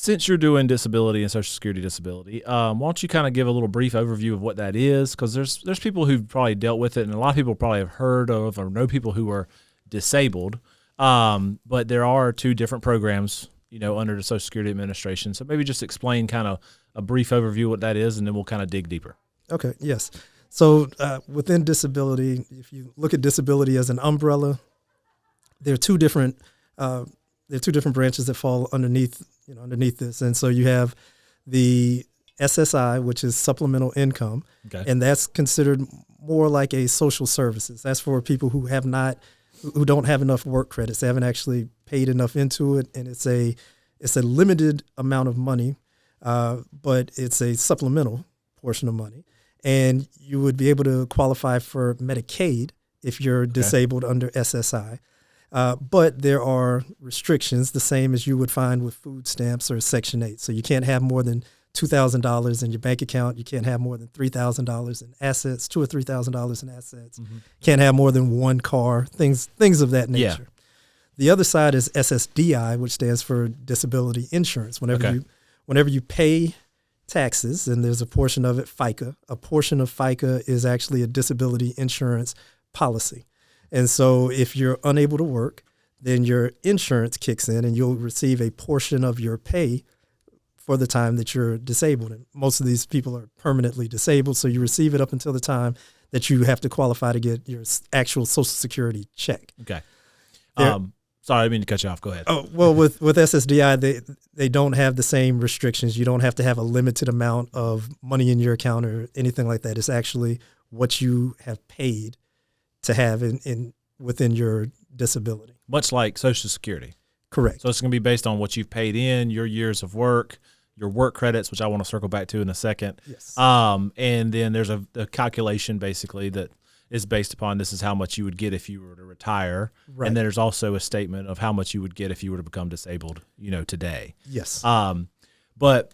since you're doing disability and Social Security disability, why don't you kind of give a little brief overview of what that is? Because there's people who've probably dealt with it, and a lot of people probably have heard of or know people who are disabled. But there are two different programs, under the Social Security Administration. So maybe just explain kind of a brief overview of what that is, and then we'll kind of dig deeper. Okay. Yes. So within disability, if you look at disability as an umbrella, there are two different branches that fall underneath this. And so you have the SSI, which is supplemental income, okay. And that's considered more like a social services. That's for people who don't have enough work credits. They haven't actually paid enough into it, and it's a limited amount of money, but it's a supplemental portion of money. And you would be able to qualify for Medicaid if you're disabled under SSI. But there are restrictions, the same as you would find with food stamps or Section 8. So you can't have more than $2,000 in your bank account. You can't have more than $3,000 in assets, $2,000 or $3,000 in assets. Mm-hmm. Can't have more than one car, things of that nature. Yeah. The other side is SSDI, which stands for disability insurance. Whenever you pay taxes, and there's a portion of it, FICA. A portion of FICA is actually a disability insurance policy. And so if you're unable to work, then your insurance kicks in and you'll receive a portion of your pay for the time that you're disabled. And most of these people are permanently disabled, so you receive it up until the time that you have to qualify to get your actual Social Security check. Okay. Sorry, I didn't mean to cut you off. Go ahead. Oh, well, with SSDI, they don't have the same restrictions. You don't have to have a limited amount of money in your account or anything like that. It's actually what you have paid to have within your disability. Much like Social Security. Correct. So it's going to be based on what you've paid in, your years of work, your work credits, which I want to circle back to in a second. Yes. And then there's a calculation basically that is based upon this is how much you would get if you were to retire. Right. And then there's also a statement of how much you would get if you were to become disabled, today. Yes. But